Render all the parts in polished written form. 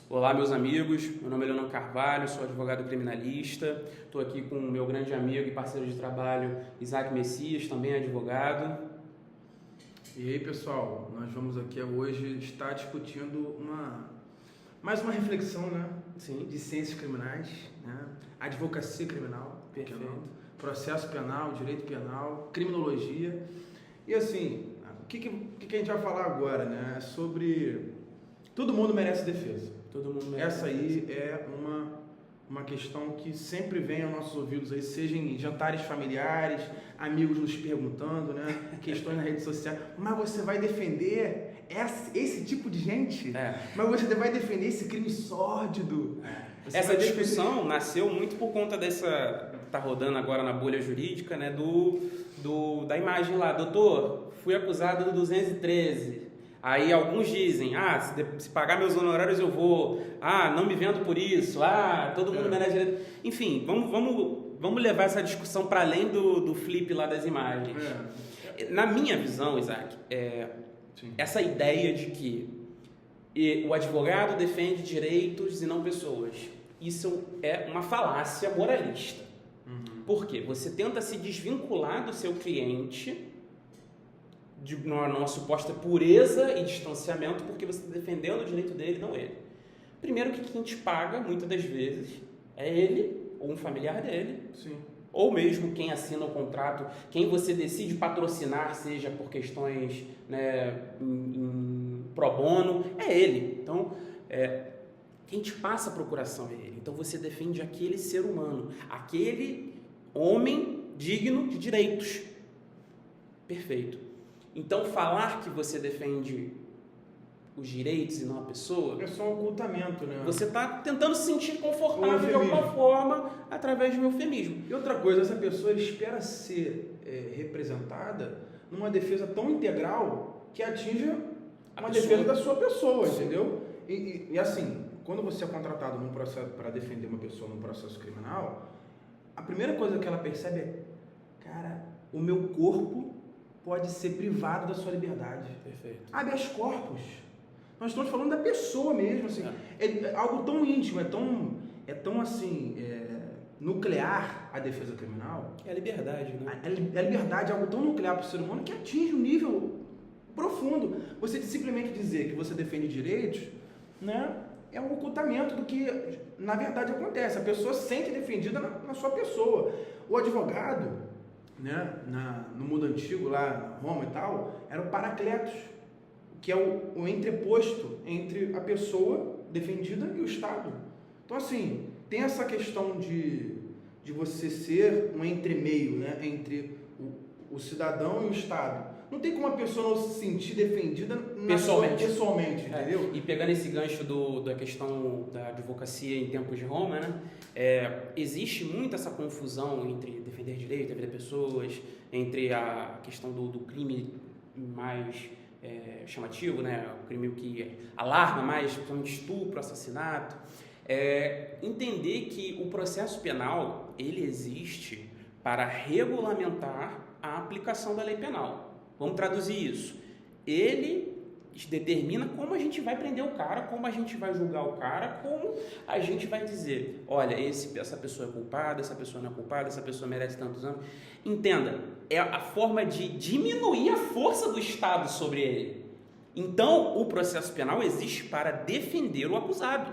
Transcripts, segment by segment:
Olá, meus amigos. Meu nome é Leonardo Carvalho, sou advogado criminalista. Estou aqui com o meu grande amigo e parceiro de trabalho, Isaac Messias, também advogado. E aí, pessoal, nós vamos aqui hoje estar discutindo mais uma reflexão, né? Sim. De ciências criminais, né? Advocacia criminal, Perfeito. Processo penal, direito penal, criminologia. E assim, o que a gente vai falar agora, né? É sobre todo mundo merece defesa. Todo mundo merece Essa aí é uma questão que sempre vem aos nossos ouvidos aí, seja em jantares familiares, amigos nos perguntando, né? Questões na rede social. Mas você vai defender esse tipo de gente? Mas você vai defender esse crime sórdido? Essa discussão nasceu muito por conta dessa... Tá rodando agora na bolha jurídica, né? Da imagem lá. Doutor, fui acusado do 213. Aí alguns dizem, se pagar meus honorários eu vou, não me vendo por isso, todo mundo merece direito. Enfim, vamos levar essa discussão para além do flip lá das imagens. Na minha visão, Isaac, essa ideia de que o advogado defende direitos e não pessoas, isso é uma falácia moralista. Por quê? Você tenta se desvincular do seu cliente numa suposta pureza e distanciamento, porque você está defendendo o direito dele, não ele. Primeiro que quem te paga, muitas das vezes, é ele ou um familiar dele. Sim. Ou mesmo quem assina o contrato, quem você decide patrocinar, seja por questões, né, em pro bono, é ele. Então, quem te passa a procuração é ele. Então, você defende aquele ser humano, aquele homem digno de direitos. Perfeito. Então, falar que você defende os direitos e não a pessoa... É só um ocultamento, né? Você está tentando se sentir confortável de alguma forma através de um eufemismo. E outra coisa, essa pessoa espera ser representada numa defesa tão integral que atinja uma defesa da sua pessoa, entendeu? E assim, quando você é contratado num processo para defender uma pessoa num processo criminal, a primeira coisa que ela percebe é, cara, o meu corpo pode ser privado da sua liberdade. Perfeito. Habeas corpus. Nós estamos falando da pessoa mesmo, assim. É algo tão íntimo, é tão assim, nuclear a defesa criminal. É a liberdade, né? A liberdade é algo tão nuclear para o ser humano que atinge um nível profundo. Você simplesmente dizer que você defende direitos, né, é um ocultamento do que, na verdade, acontece. A pessoa se sente defendida na sua pessoa. O advogado, né, no mundo antigo, lá em Roma e tal, era o paracletos, que é o entreposto entre a pessoa defendida e o Estado. Então, assim, tem essa questão de você ser um entremeio, né, entre o cidadão e o Estado. Não tem como a pessoa não se sentir defendida pessoalmente, entendeu? E pegando esse gancho da questão da advocacia em tempos de Roma, né? Existe muito essa confusão entre defender direito, defender pessoas, entre a questão do crime mais chamativo, né? O crime que alarma mais, principalmente estupro, assassinato. Entender que o processo penal, ele existe para regulamentar a aplicação da lei penal. Vamos traduzir isso. Ele determina como a gente vai prender o cara, como a gente vai julgar o cara, como a gente vai dizer, olha, essa pessoa é culpada, essa pessoa não é culpada, essa pessoa merece tantos anos. Entenda, é a forma de diminuir a força do Estado sobre ele. Então, o processo penal existe para defender o acusado.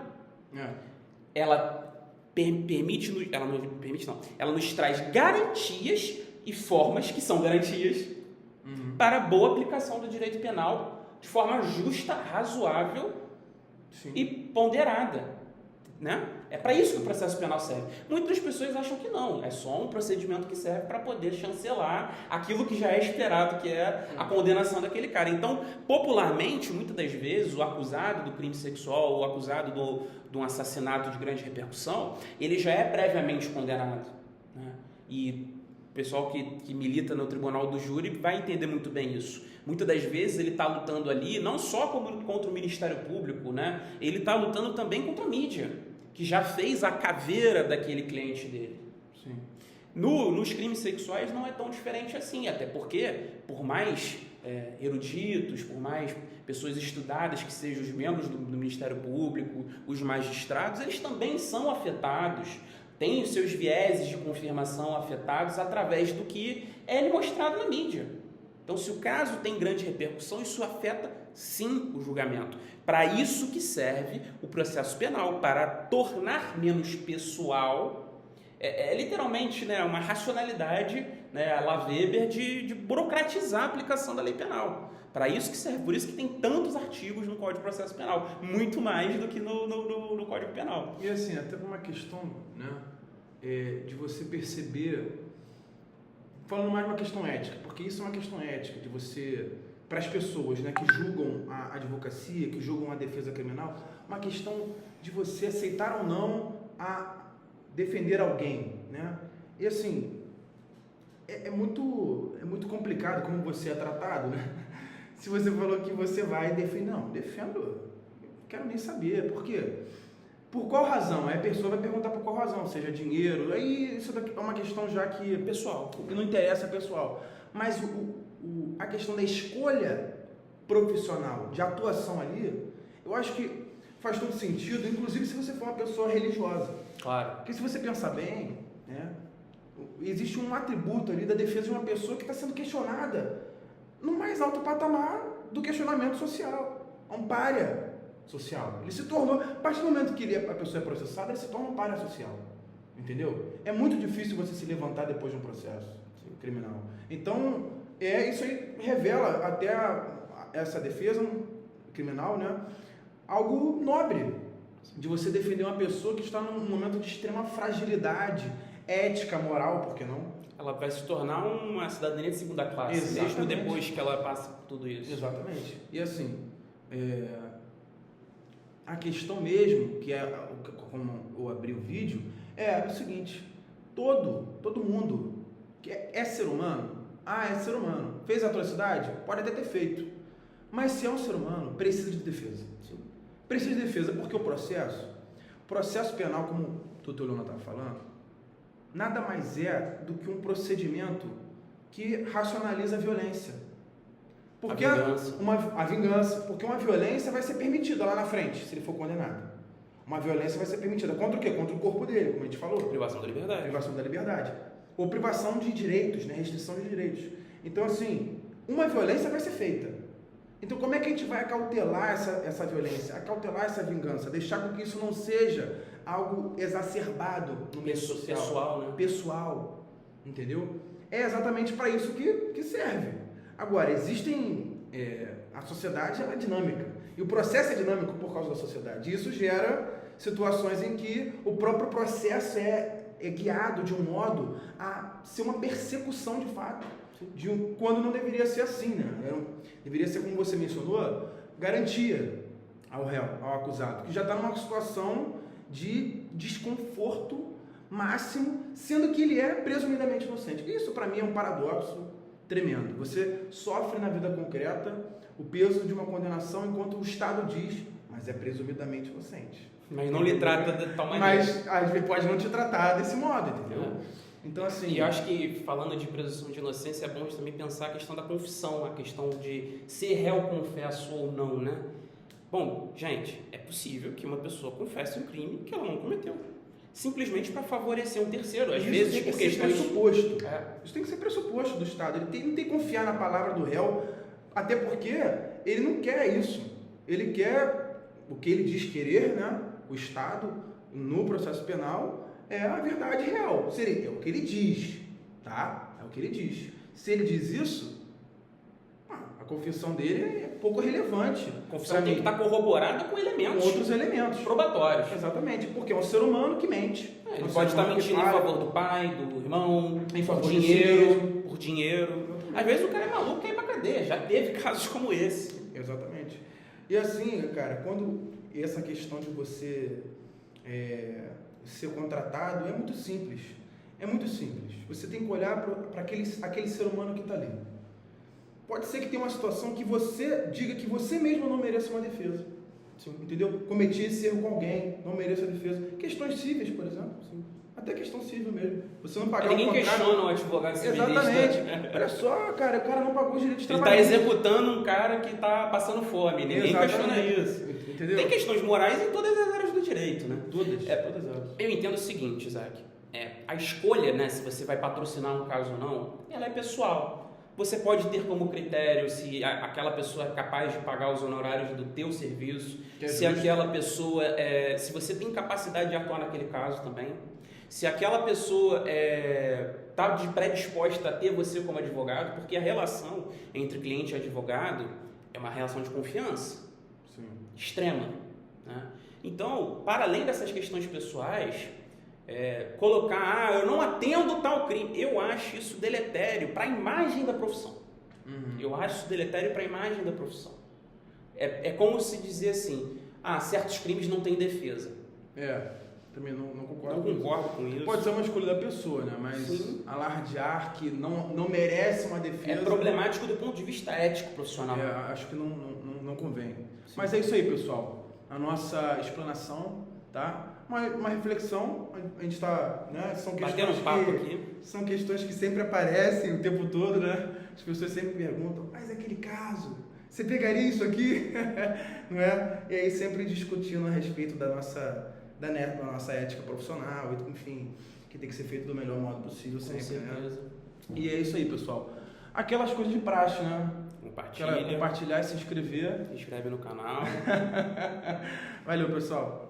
Ela ela nos traz garantias e formas que são garantias para a boa aplicação do direito penal de forma justa, razoável e ponderada, né? É para isso que o processo penal serve. Muitas pessoas acham que não, é só um procedimento que serve para poder chancelar aquilo que já é esperado, que é a condenação daquele cara. Então, popularmente, muitas das vezes, o acusado do crime sexual, o acusado de um assassinato de grande repercussão, ele já é previamente condenado, né? E o pessoal que milita no tribunal do júri vai entender muito bem isso. Muitas das vezes ele está lutando ali, não só contra o Ministério Público, né? Ele está lutando também contra a mídia, que já fez a caveira daquele cliente dele. Sim. Nos crimes sexuais não é tão diferente assim, até porque, por mais eruditos, por mais pessoas estudadas que sejam os membros do Ministério Público, os magistrados, eles também são afetados, têm os seus vieses de confirmação afetados através do que é mostrado na mídia. Então, se o caso tem grande repercussão, isso afeta sim o julgamento. Para isso que serve o processo penal, para tornar menos pessoal, literalmente, né, uma racionalidade, né, a la Weber, de burocratizar a aplicação da lei penal. Para isso que serve, por isso que tem tantos artigos no Código de Processo Penal, muito mais do que no Código Penal. E assim, até por uma questão, né, de você perceber, falando mais uma questão ética, porque isso é uma questão ética, de você, para as pessoas, né, que julgam a advocacia, que julgam a defesa criminal, uma questão de você aceitar ou não a defender alguém, né? E assim, é muito complicado como você é tratado, né? Se você falou que você vai defender, não, defendo, não quero nem saber, por quê? Por qual razão? Aí a pessoa vai perguntar por qual razão, seja dinheiro, aí isso daqui é uma questão já que pessoal, o que não interessa é pessoal. Mas a questão da escolha profissional, de atuação ali, eu acho que faz todo sentido, inclusive se você for uma pessoa religiosa. Claro. Porque se você pensar bem, né, existe um atributo ali da defesa de uma pessoa que está sendo questionada no mais alto patamar do questionamento social, um pária social. Ele se tornou, a partir do momento que a pessoa é processada, ele se torna um pária social, entendeu? É muito difícil você se levantar depois de um processo criminal. Então, isso aí revela até essa defesa criminal, né, algo nobre, de você defender uma pessoa que está num momento de extrema fragilidade ética, moral, por que não? Ela vai se tornar uma cidadania de segunda classe, Exatamente. mesmo depois que ela passa por tudo isso. Exatamente. E assim, a questão mesmo, que é como eu abri o vídeo, é o seguinte: todo mundo que é ser humano, é ser humano, fez atrocidade? Pode até ter feito, mas se é um ser humano, precisa de defesa. Sim. Precisa de defesa, porque o processo penal, como o doutor Leonardo estava falando, nada mais é do que um procedimento que racionaliza a violência. Porque a vingança. Porque uma violência vai ser permitida lá na frente, se ele for condenado. Uma violência vai ser permitida. Contra o quê? Contra o corpo dele, como a gente falou. Privação da liberdade. Privação da liberdade. Ou privação de direitos, né? Restrição de direitos. Então, assim, uma violência vai ser feita. Então, como é que a gente vai acautelar essa violência? Acautelar essa vingança? Deixar com que isso não seja algo exacerbado no meio social. Pessoal, né? Pessoal, entendeu? É exatamente para isso que serve. Agora, a sociedade é dinâmica. E o processo é dinâmico por causa da sociedade. E isso gera situações em que o próprio processo é guiado de um modo a ser uma persecução de fato. Quando não deveria ser assim, né? Deveria ser, como você mencionou, garantia ao réu, ao acusado, que já está numa situação de desconforto máximo, sendo que ele é presumidamente inocente. Isso, para mim, é um paradoxo tremendo. Você sofre na vida concreta o peso de uma condenação enquanto o Estado diz, mas é presumidamente inocente. Mas não lhe trata de tal maneira. Mas às vezes pode não te tratar desse modo, entendeu? Então, assim... E eu acho que, falando de presunção de inocência, é bom também pensar a questão da confissão, a questão de ser réu confesso ou não, né? Bom, gente, é possível que uma pessoa confesse um crime que ela não cometeu. Simplesmente para favorecer um terceiro. Às vezes, por questões... pressuposto. Isso tem que ser pressuposto do Estado. Ele não tem que confiar na palavra do réu, até porque ele não quer isso. Ele quer o que ele diz querer, né? O Estado, no processo penal, é a verdade real. É o que ele diz, tá? É o que ele diz. Se ele diz isso, a confissão dele é pouco relevante. A confissão tem que estar corroborada com elementos. Com outros elementos. Probatórios. Exatamente, porque é um ser humano que mente. Ele pode estar mentindo em favor do pai, do irmão, em favor por dinheiro. Às vezes o cara é maluco e quer ir pra cadeia. Já teve casos como esse. Exatamente. E assim, cara, quando essa questão de você ser contratado é muito simples. É muito simples. Você tem que olhar para aquele ser humano que está ali. Pode ser que tenha uma situação que você diga que você mesmo não merece uma defesa. Sim. Entendeu? Cometi esse erro com alguém, não mereço a defesa. Questões cíveis, por exemplo. Sim. Até questão civil mesmo. Você não pagar Ninguém um contrato... questiona o advogado civilista. Exatamente. Olha só, cara, o cara não pagou os direitos de Ele trabalho. está executando um cara que está passando fome. Ninguém questiona isso. Entendeu? Tem questões morais em todas as áreas do direito, né? Todas elas. Eu entendo o seguinte, Isaac. A escolha, né, se você vai patrocinar um caso ou não, ela é pessoal. Você pode ter como critério se aquela pessoa é capaz de pagar os honorários do teu serviço, se aquela pessoa, se você tem capacidade de atuar naquele caso também, se aquela pessoa está predisposta a ter você como advogado, porque a relação entre cliente e advogado é uma relação de confiança. Sim. Extrema. Né? Então, para além dessas questões pessoais, colocar, eu não atendo tal crime, eu acho isso deletério para a imagem da profissão. Eu acho isso deletério para a imagem da profissão. É como se dizer assim, certos crimes não têm defesa. Também não concordo. Não concordo com isso. Pode ser uma escolha da pessoa, né? Mas sim, alardear que não merece uma defesa... É problemático do ponto de vista ético profissional. Acho que não convém. Sim. Mas é isso aí, pessoal. A nossa explanação, tá? Uma reflexão, a gente está... Né? São questões que sempre aparecem o tempo todo, né? As pessoas sempre perguntam, mas aquele caso, você pegaria isso aqui? Não é? E aí sempre discutindo a respeito da nossa ética profissional, enfim, que tem que ser feito do melhor modo possível sempre, né? E é isso aí, pessoal. Aquelas coisas de praxe, né? Compartilhar e se inscrever. Se inscreve no canal. Valeu, pessoal.